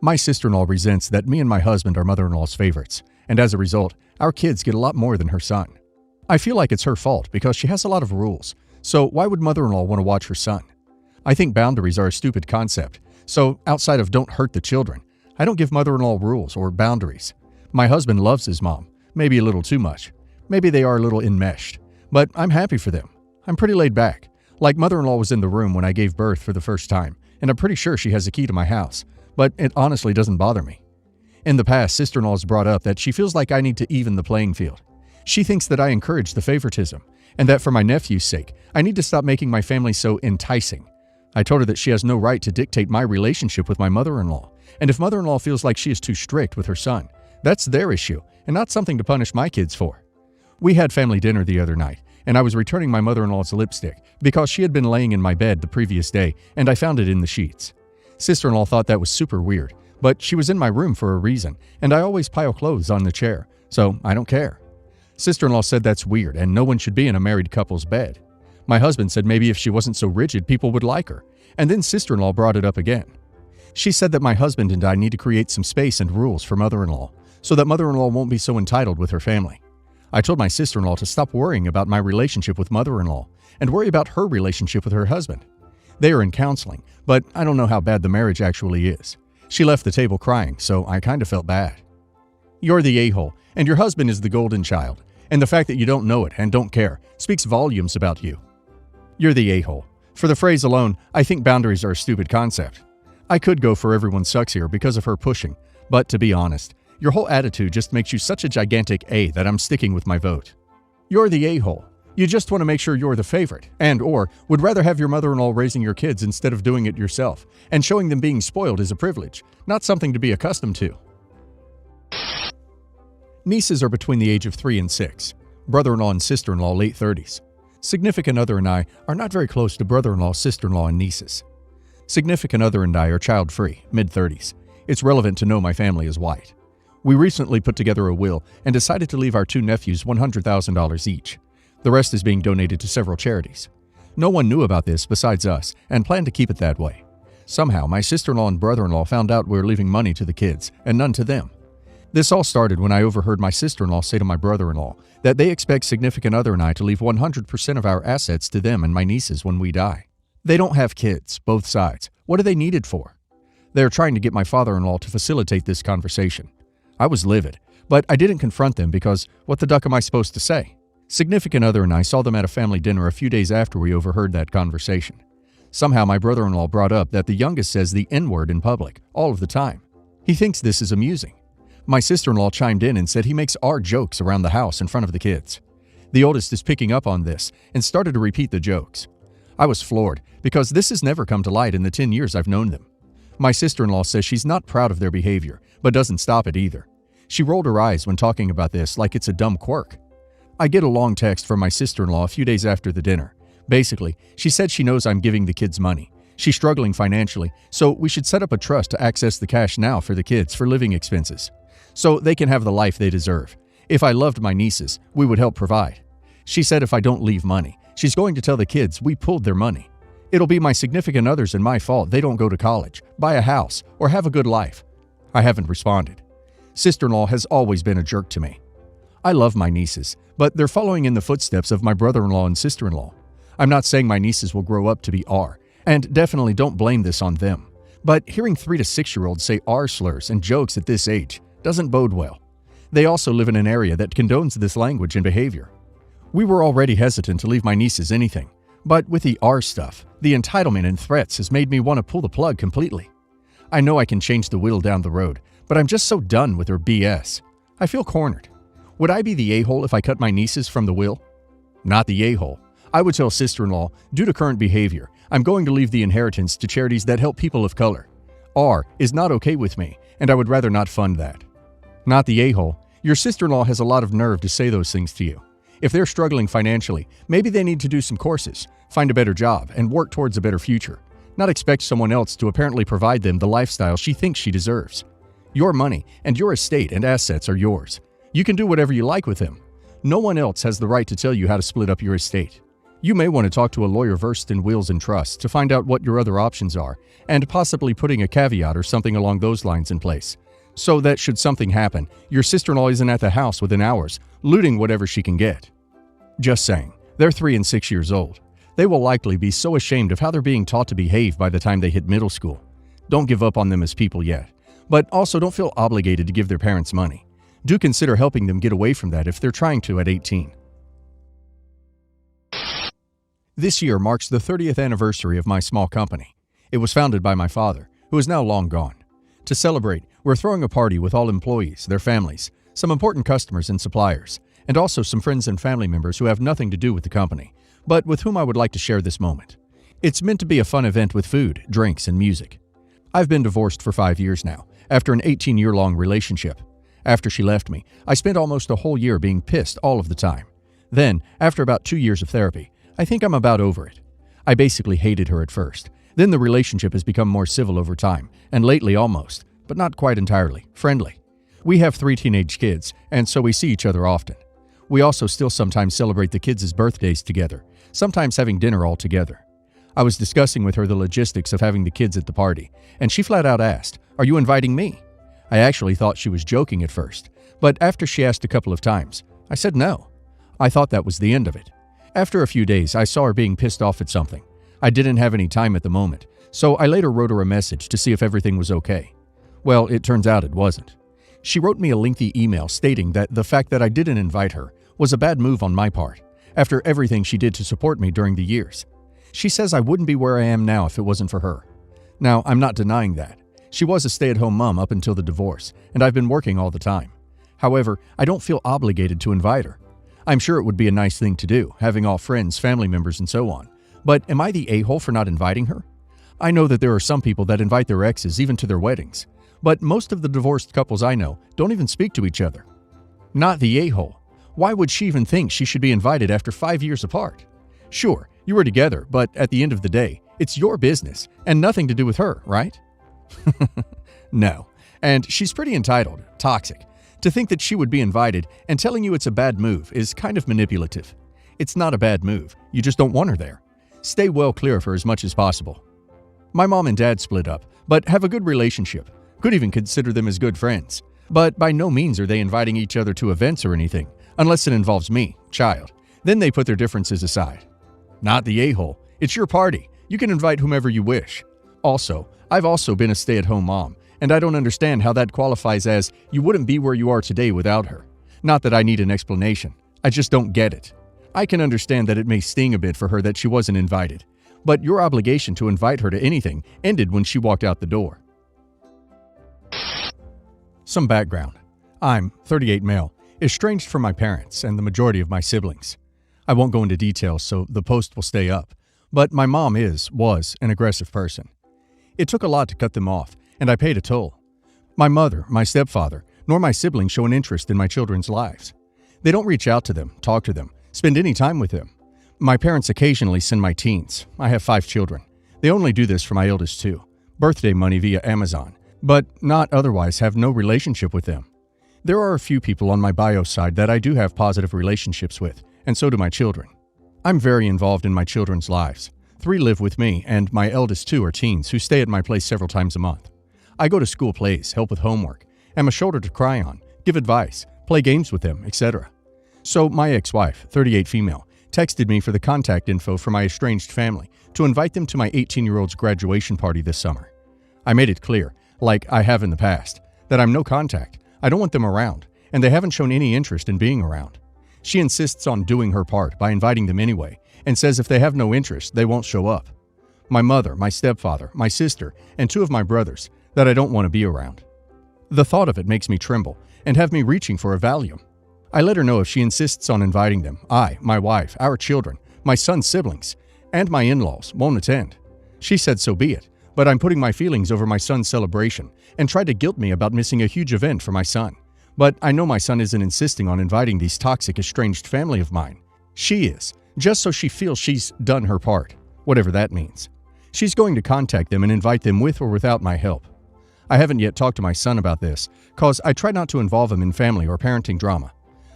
My sister-in-law resents that me and my husband are mother-in-law's favorites, and as a result, our kids get a lot more than her son. I feel like it's her fault because she has a lot of rules, so why would mother-in-law want to watch her son? I think boundaries are a stupid concept, so outside of don't hurt the children, I don't give mother-in-law rules or boundaries. My husband loves his mom, maybe a little too much. Maybe they are a little enmeshed, but I'm happy for them. I'm pretty laid back. Like mother-in-law was in the room when I gave birth for the first time, and I'm pretty sure she has a key to my house, but it honestly doesn't bother me. In the past, sister-in-law has brought up that she feels like I need to even the playing field. She thinks that I encourage the favoritism, and that for my nephew's sake, I need to stop making my family so enticing. I told her that she has no right to dictate my relationship with my mother-in-law, and if mother-in-law feels like she is too strict with her son, that's their issue, and not something to punish my kids for. We had family dinner the other night, and I was returning my mother-in-law's lipstick because she had been laying in my bed the previous day, and I found it in the sheets. Sister-in-law thought that was super weird, but she was in my room for a reason, and I always pile clothes on the chair, so I don't care. Sister-in-law said that's weird and no one should be in a married couple's bed. My husband said maybe if she wasn't so rigid, people would like her, and then sister-in-law brought it up again. She said that my husband and I need to create some space and rules for mother-in-law, so that mother-in-law won't be so entitled with her family. I told my sister-in-law to stop worrying about my relationship with mother-in-law and worry about her relationship with her husband. They are in counseling, but I don't know how bad the marriage actually is. She left the table crying, so I kind of felt bad. You're the a-hole, and your husband is the golden child, and the fact that you don't know it and don't care speaks volumes about you. You're the a-hole. For the phrase alone, I think boundaries are a stupid concept. I could go for everyone sucks here because of her pushing, but to be honest, your whole attitude just makes you such a gigantic A that I'm sticking with my vote. You're the a-hole. You just want to make sure you're the favorite, and/or would rather have your mother-in-law raising your kids instead of doing it yourself, and showing them being spoiled is a privilege, not something to be accustomed to. Nieces are between the age of 3 and 6. Brother-in-law and sister-in-law late 30s. Significant other and I are not very close to brother-in-law, sister-in-law, and nieces. Significant other and I are child-free, mid-30s. It's relevant to know my family is white. We recently put together a will and decided to leave our 2 nephews $100,000 each. The rest is being donated to several charities. No one knew about this besides us and planned to keep it that way. Somehow, my sister-in-law and brother-in-law found out we were leaving money to the kids and none to them. This all started when I overheard my sister-in-law say to my brother-in-law that they expect significant other and I to leave 100% of our assets to them and my nieces when we die. They don't have kids, both sides. What are they needed for? They are trying to get my father-in-law to facilitate this conversation. I was livid, but I didn't confront them because what the duck am I supposed to say? Significant other and I saw them at a family dinner a few days after we overheard that conversation. Somehow my brother-in-law brought up that the youngest says the N-word in public, all of the time. He thinks this is amusing. My sister-in-law chimed in and said he makes our jokes around the house in front of the kids. The oldest is picking up on this and started to repeat the jokes. I was floored because this has never come to light in the 10 years I've known them. My sister-in-law says she's not proud of their behavior, but doesn't stop it either. She rolled her eyes when talking about this like it's a dumb quirk. I get a long text from my sister-in-law a few days after the dinner. Basically, she said she knows I'm giving the kids money. She's struggling financially, so we should set up a trust to access the cash now for the kids for living expenses, so they can have the life they deserve. If I loved my nieces, we would help provide. She said if I don't leave money, she's going to tell the kids we pulled their money. It'll be my significant others and my fault they don't go to college, buy a house, or have a good life. I haven't responded. Sister-in-law has always been a jerk to me. I love my nieces, but they're following in the footsteps of my brother-in-law and sister-in-law. I'm not saying my nieces will grow up to be R, and definitely don't blame this on them. But hearing 3 to 6-year-olds say R slurs and jokes at this age doesn't bode well. They also live in an area that condones this language and behavior. We were already hesitant to leave my nieces anything, but with the R stuff, the entitlement and threats has made me want to pull the plug completely. I know I can change the will down the road, but I'm just so done with their BS. I feel cornered. Would I be the a-hole if I cut my nieces from the will? Not the a-hole. I would tell sister-in-law, due to current behavior, I'm going to leave the inheritance to charities that help people of color. R is not okay with me, and I would rather not fund that. Not the a-hole. Your sister-in-law has a lot of nerve to say those things to you. If they're struggling financially, maybe they need to do some courses, find a better job, and work towards a better future. Not expect someone else to apparently provide them the lifestyle she thinks she deserves. Your money and your estate and assets are yours. You can do whatever you like with them. No one else has the right to tell you how to split up your estate. You may want to talk to a lawyer versed in wills and trusts to find out what your other options are, and possibly putting a caveat or something along those lines in place, so that should something happen, your sister-in-law isn't at the house within hours, looting whatever she can get. Just saying, they're 3 and 6 years old. They will likely be so ashamed of how they're being taught to behave by the time they hit middle school. Don't give up on them as people yet, but also don't feel obligated to give their parents money. Do consider helping them get away from that if they're trying to at 18. This year marks the 30th anniversary of my small company. It was founded by my father, who is now long gone. To celebrate, we're throwing a party with all employees, their families, some important customers and suppliers, and also some friends and family members who have nothing to do with the company, but with whom I would like to share this moment. It's meant to be a fun event with food, drinks, and music. I've been divorced for 5 years now, after an 18-year-long relationship. After she left me, I spent almost a whole year being pissed all of the time. Then, after about 2 years of therapy, I think I'm about over it. I basically hated her at first. Then the relationship has become more civil over time, and lately almost, but not quite entirely, friendly. We have 3 teenage kids, and so we see each other often. We also still sometimes celebrate the kids' birthdays together, sometimes having dinner all together. I was discussing with her the logistics of having the kids at the party, and she flat out asked, "Are you inviting me?" I actually thought she was joking at first, but after she asked a couple of times, I said no. I thought that was the end of it. After a few days, I saw her being pissed off at something. I didn't have any time at the moment, so I later wrote her a message to see if everything was okay. Well, it turns out it wasn't. She wrote me a lengthy email stating that the fact that I didn't invite her was a bad move on my part, after everything she did to support me during the years. She says I wouldn't be where I am now if it wasn't for her. Now, I'm not denying that. She was a stay-at-home mom up until the divorce, and I've been working all the time. However, I don't feel obligated to invite her. I'm sure it would be a nice thing to do, having all friends, family members, and so on. But am I the a-hole for not inviting her? I know that there are some people that invite their exes even to their weddings, but most of the divorced couples I know don't even speak to each other. Not the a-hole. Why would she even think she should be invited after 5 years apart? Sure, you were together, but at the end of the day, it's your business and nothing to do with her, right? No. And she's pretty entitled, toxic. To think that she would be invited and telling you it's a bad move is kind of manipulative. It's not a bad move, you just don't want her there. Stay well clear of her as much as possible. My mom and dad split up, but have a good relationship. Could even consider them as good friends. But by no means are they inviting each other to events or anything, unless it involves me, child. Then they put their differences aside. Not the a-hole. It's your party. You can invite whomever you wish. Also, I've also been a stay-at-home mom, and I don't understand how that qualifies as you wouldn't be where you are today without her. Not that I need an explanation. I just don't get it. I can understand that it may sting a bit for her that she wasn't invited, but your obligation to invite her to anything ended when she walked out the door. Some background. I'm 38 male, estranged from my parents and the majority of my siblings. I won't go into details, so the post will stay up, but my mom was an aggressive person. It took a lot to cut them off, and I paid a toll. My mother, my stepfather, nor my siblings show an interest in my children's lives. They don't reach out to them, talk to them, spend any time with them. My parents occasionally send my teens. I have 5 children. They only do this for my eldest 2. Birthday money via Amazon, but not otherwise have no relationship with them. There are a few people on my bio side that I do have positive relationships with, and so do my children. I'm very involved in my children's lives. 3 live with me, and my eldest 2 are teens who stay at my place several times a month. I go to school plays, help with homework, am a shoulder to cry on, give advice, play games with them, etc. So my ex-wife, 38 female, texted me for the contact info for my estranged family to invite them to my 18-year-old's graduation party this summer. I made it clear, like I have in the past, that I'm no contact, I don't want them around, and they haven't shown any interest in being around. She insists on doing her part by inviting them anyway, and says if they have no interest, they won't show up. My mother, my stepfather, my sister, and 2 of my brothers that I don't want to be around. The thought of it makes me tremble and have me reaching for a Valium. I let her know if she insists on inviting them, I, my wife, our children, my son's siblings, and my in-laws won't attend. She said so be it, but I'm putting my feelings over my son's celebration and tried to guilt me about missing a huge event for my son. But I know my son isn't insisting on inviting these toxic estranged family of mine. She is, just so she feels she's done her part, whatever that means. She's going to contact them and invite them with or without my help. I haven't yet talked to my son about this, cause I try not to involve him in family or parenting drama.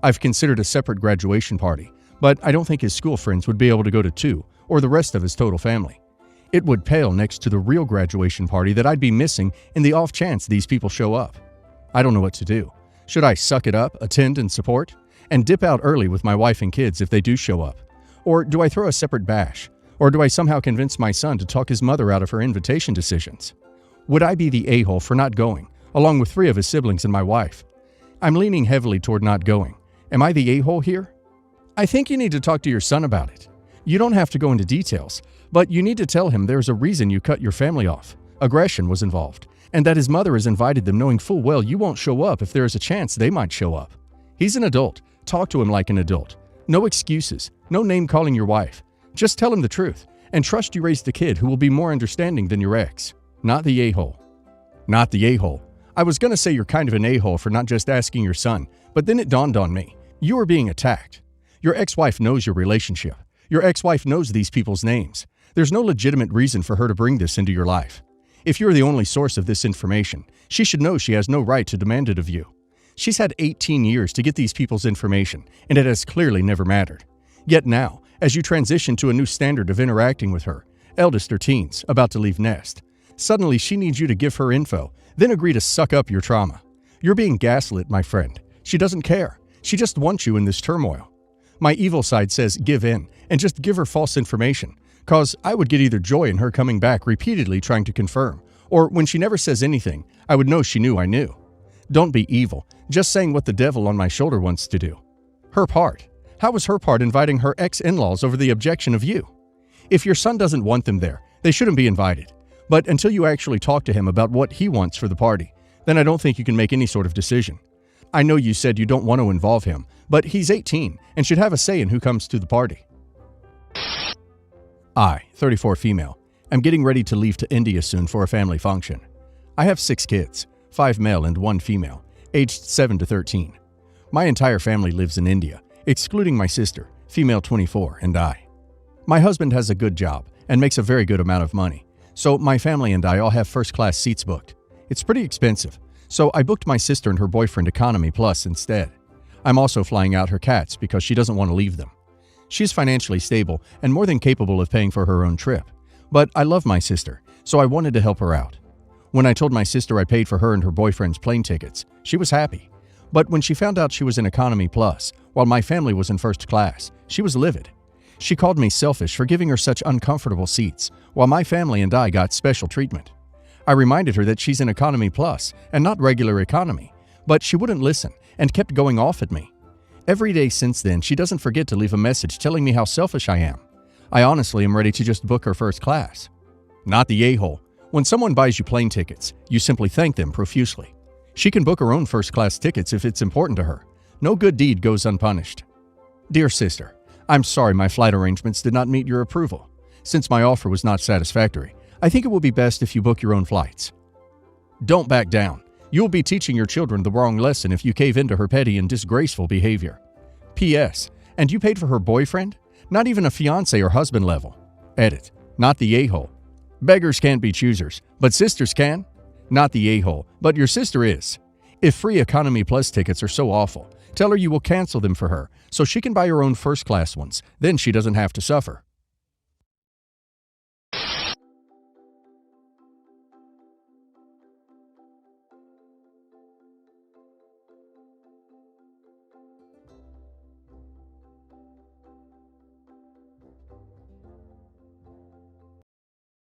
I've considered a separate graduation party, but I don't think his school friends would be able to go to 2 or the rest of his total family. It would pale next to the real graduation party that I'd be missing in the off chance these people show up. I don't know what to do. Should I suck it up, attend and support, and dip out early with my wife and kids if they do show up? Or do I throw a separate bash? Or do I somehow convince my son to talk his mother out of her invitation decisions? Would I be the a-hole for not going, along with 3 of his siblings and my wife? I'm leaning heavily toward not going. Am I the a-hole here? I think you need to talk to your son about it. You don't have to go into details, but you need to tell him there's a reason you cut your family off. Aggression was involved, and that his mother has invited them knowing full well you won't show up if there is a chance they might show up. He's an adult. Talk to him like an adult. No excuses. No name-calling your wife. Just tell him the truth, and trust you raised a kid who will be more understanding than your ex. Not the a-hole. Not the a-hole. I was gonna say you're kind of an a-hole for not just asking your son, but then it dawned on me. You are being attacked. Your ex-wife knows your relationship. Your ex-wife knows these people's names. There's no legitimate reason for her to bring this into your life. If you're the only source of this information, she should know she has no right to demand it of you. She's had 18 years to get these people's information, and it has clearly never mattered. Yet now, as you transition to a new standard of interacting with her, eldest or teens, about to leave nest, suddenly she needs you to give her info, then agree to suck up your trauma. You're being gaslit, my friend. She doesn't care. She just wants you in this turmoil. My evil side says give in and just give her false information, cause I would get either joy in her coming back repeatedly trying to confirm, or when she never says anything, I would know she knew I knew. Don't be evil, just saying what the devil on my shoulder wants to do. Her part. How was her part inviting her ex-in-laws over the objection of you? If your son doesn't want them there, they shouldn't be invited. But until you actually talk to him about what he wants for the party, then I don't think you can make any sort of decision. I know you said you don't want to involve him, but he's 18 and should have a say in who comes to the party. I, 34 female, am getting ready to leave to India soon for a family function. I have 6 kids, 5 male and 1 female, aged 7 to 13. My entire family lives in India, excluding my sister, female 24, and I. My husband has a good job and makes a very good amount of money, so my family and I all have first-class seats booked. It's pretty expensive, so I booked my sister and her boyfriend Economy Plus instead. I'm also flying out her cats because she doesn't want to leave them. She's financially stable and more than capable of paying for her own trip. But I love my sister, so I wanted to help her out. When I told my sister I paid for her and her boyfriend's plane tickets, she was happy. But when she found out she was in Economy Plus, while my family was in first class, she was livid. She called me selfish for giving her such uncomfortable seats, while my family and I got special treatment. I reminded her that she's in Economy Plus and not regular economy, but she wouldn't listen and kept going off at me. Every day since then, she doesn't forget to leave a message telling me how selfish I am. I honestly am ready to just book her first class. Not the a-hole. When someone buys you plane tickets, you simply thank them profusely. She can book her own first-class tickets if it's important to her. No good deed goes unpunished. Dear sister, I'm sorry my flight arrangements did not meet your approval. Since my offer was not satisfactory, I think it will be best if you book your own flights. Don't back down. You will be teaching your children the wrong lesson if you cave into her petty and disgraceful behavior. P.S. And you paid for her boyfriend? Not even a fiancé or husband level. Edit. Not the a-hole. Beggars can't be choosers, but sisters can. Not the a-hole, but your sister is. If free Economy Plus tickets are so awful, tell her you will cancel them for her so she can buy her own first-class ones. Then she doesn't have to suffer.